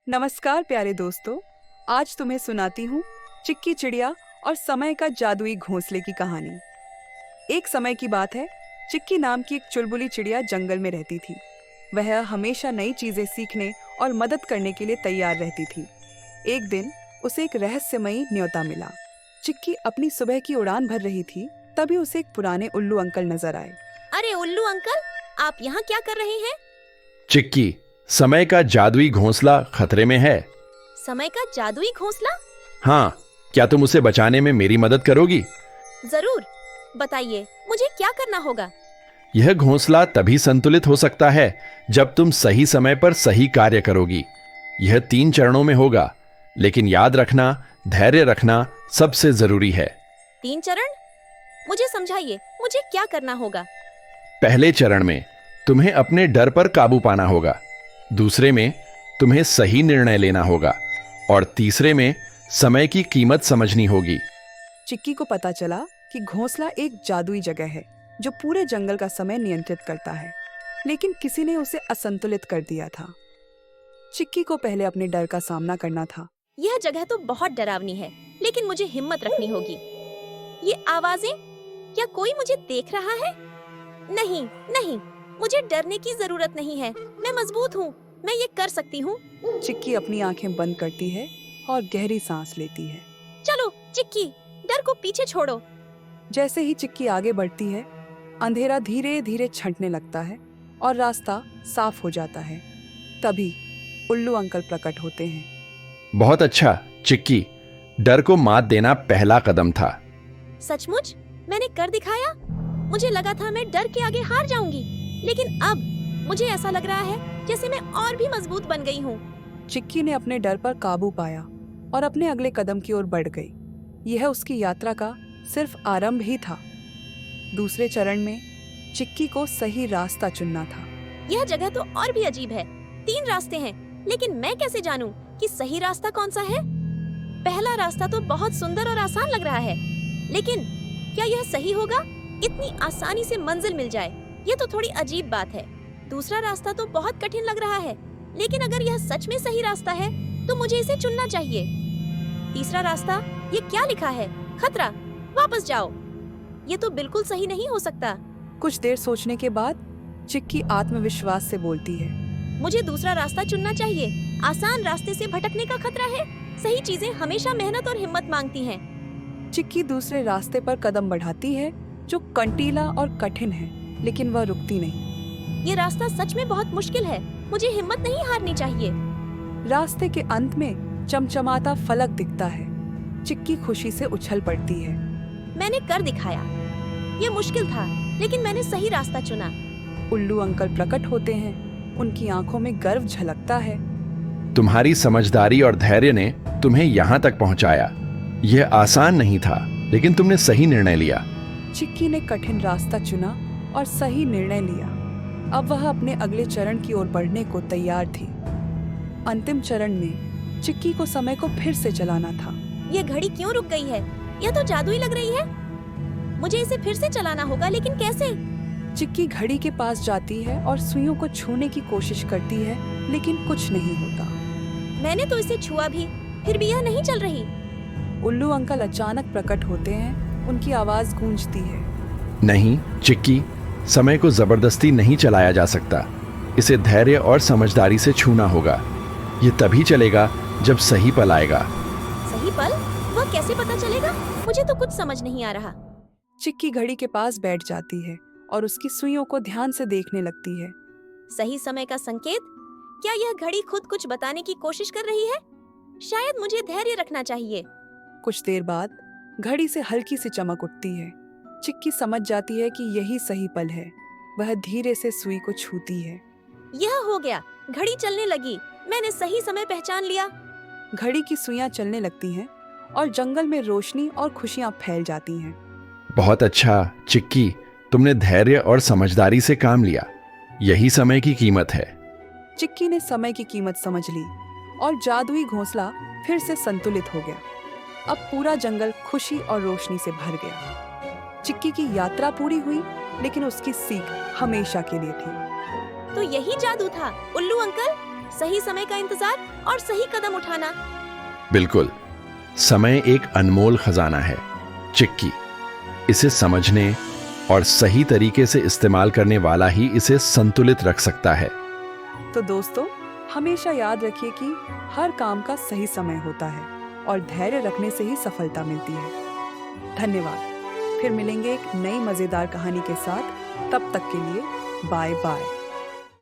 नमस्कार प्यारे दोस्तों। आज तुम्हें सुनाती हूँ चिक्की चिड़िया और समय का जादुई घोंसले की कहानी। एक समय की बात है, चिक्की नाम की एक चुलबुली चिड़िया जंगल में रहती थी। वह हमेशा नई चीजें सीखने और मदद करने के लिए तैयार रहती थी। एक दिन उसे एक रहस्यमयी न्योता मिला। चिक्की अपनी सुबह की उड़ान भर रही थी, तभी उसे एक पुराने उल्लू अंकल नजर आए। अरे उल्लू अंकल, आप यहाँ क्या कर रहे हैं? चिक्की, समय का जादुई घोंसला खतरे में है। समय का जादुई घोंसला? हाँ, क्या तुम उसे बचाने में मेरी मदद करोगी? जरूर, बताइए मुझे क्या करना होगा। यह घोंसला तभी संतुलित हो सकता है जब तुम सही समय पर सही कार्य करोगी। यह 3 चरणों में होगा, लेकिन याद रखना, धैर्य रखना सबसे जरूरी है। 3 चरण? मुझे समझाइए, मुझे क्या करना होगा। पहले चरण में तुम्हें अपने डर पर काबू पाना होगा। दूसरे में तुम्हें सही निर्णय लेना होगा और तीसरे में समय की कीमत समझनी होगी। चिक्की को पता चला कि घोंसला एक जादुई जगह है जो पूरे जंगल का समय नियंत्रित करता है, लेकिन किसी ने उसे असंतुलित कर दिया था। चिक्की को पहले अपने डर का सामना करना था। यह जगह तो बहुत डरावनी है, लेकिन मुझे हिम्मत रखनी होगी। ये आवाजें, क्या कोई मुझे देख रहा है? नहीं नहीं, मुझे डरने की जरूरत नहीं है। मैं मजबूत हूँ, मैं ये कर सकती हूँ। चिक्की अपनी आंखें बंद करती है और गहरी सांस लेती है। चलो चिक्की, डर को पीछे छोड़ो। जैसे ही चिक्की आगे बढ़ती है, अंधेरा धीरे धीरे छंटने लगता है और रास्ता साफ हो जाता है। तभी उल्लू अंकल प्रकट होते हैं। बहुत अच्छा चिक्की, डर को मात देना पहला कदम था। सचमुच मैंने कर दिखाया। मुझे लगा था मैं डर के आगे हार जाऊंगी, लेकिन अब मुझे ऐसा लग रहा है जैसे मैं और भी मजबूत बन गई हूँ। चिक्की ने अपने डर पर काबू पाया और अपने अगले कदम की ओर बढ़ गई। यह उसकी यात्रा का सिर्फ आरंभ ही था। दूसरे चरण में चिक्की को सही रास्ता चुनना था। यह जगह तो और भी अजीब है। 3 रास्ते हैं, लेकिन मैं कैसे जानूं कि सही रास्ता कौन सा है? पहला रास्ता तो बहुत सुंदर और आसान लग रहा है, लेकिन क्या यह सही होगा? इतनी आसानी से मंजिल मिल जाए, यह तो थोड़ी अजीब बात है। दूसरा रास्ता तो बहुत कठिन लग रहा है, लेकिन अगर यह सच में सही रास्ता है तो मुझे इसे चुनना चाहिए। तीसरा रास्ता, ये क्या लिखा है? खतरा, वापस जाओ। ये तो बिल्कुल सही नहीं हो सकता। कुछ देर सोचने के बाद चिक्की आत्मविश्वास से बोलती है, मुझे दूसरा रास्ता चुनना चाहिए। आसान रास्ते से भटकने का खतरा है। सही चीजें हमेशा मेहनत और हिम्मत मांगती हैं। चिक्की दूसरे रास्ते पर कदम बढ़ाती है जो कंटीला और कठिन है, लेकिन वह रुकती नहीं। ये रास्ता सच में बहुत मुश्किल है। मुझे हिम्मत नहीं हारनी चाहिए। रास्ते के अंत में चमचमाता फलक दिखता है। चिक्की खुशी से उछल पड़ती है। मैंने कर दिखाया। ये मुश्किल था, लेकिन मैंने सही रास्ता चुना। उल्लू अंकल प्रकट होते हैं। उनकी आंखों में गर्व झलकता है। तुम्हारी समझदारी और धैर्य ने तुम्हें यहाँ तक पहुँचाया। यह आसान नहीं था, लेकिन तुमने सही निर्णय लिया। चिक्की ने कठिन रास्ता चुना और सही निर्णय लिया। अब वह अपने अगले चरण की ओर बढ़ने को तैयार थी। अंतिम चरण में चिक्की को समय को फिर से चलाना था। ये घड़ी क्यों रुक गई है? यह तो जादुई लग रही है। मुझे इसे फिर से चलाना होगा, लेकिन कैसे? चिक्की घड़ी के पास जाती है और सुइयों को छूने की कोशिश करती है, लेकिन कुछ नहीं होता। मैंने तो इसे छुआ भी, फिर भी यह नहीं चल रही। उल्लू अंकल अचानक प्रकट होते हैं। उनकी आवाज गूंजती है, नहीं चिक्की, समय को जबरदस्ती नहीं चलाया जा सकता। इसे धैर्य और समझदारी से छूना होगा। ये तभी चलेगा जब सही पल आएगा। सही पल? वह कैसे पता चलेगा? मुझे तो कुछ समझ नहीं आ रहा। चिक्की घड़ी के पास बैठ जाती है और उसकी सुइयों को ध्यान से देखने लगती है। सही समय का संकेत? क्या यह घड़ी खुद कुछ बताने की कोशिश कर रही है? शायद मुझे धैर्य रखना चाहिए। कुछ देर बाद घड़ी से हल्की सी चमक उठती है। चिक्की समझ जाती है कि यही सही पल है। वह धीरे से सुई को छूती है। यह हो गया, घड़ी चलने लगी। मैंने सही समय पहचान लिया। घड़ी की सुइयां चलने लगती हैं और जंगल में रोशनी और खुशियां फैल जाती हैं। बहुत अच्छा चिक्की, तुमने धैर्य और समझदारी से काम लिया। यही समय की कीमत है। चिक्की ने समय की कीमत समझ ली और जादुई घोंसला फिर से संतुलित हो गया। अब पूरा जंगल खुशी और रोशनी से भर गया। चिक्की की यात्रा पूरी हुई, लेकिन उसकी सीख हमेशा के लिए थी। तो यही जादू था उल्लू अंकल। सही समय का इंतजार और सही कदम उठाना। बिल्कुल, समय एक अनमोल खजाना है चिक्की। इसे समझने और सही तरीके से इस्तेमाल करने वाला ही इसे संतुलित रख सकता है। तो दोस्तों, हमेशा याद रखिए कि हर काम का सही समय होता है और धैर्य रखने से ही सफलता मिलती है। धन्यवाद। फिर मिलेंगे एक नई मजेदार कहानी के साथ। तब तक के लिए बाय बाय।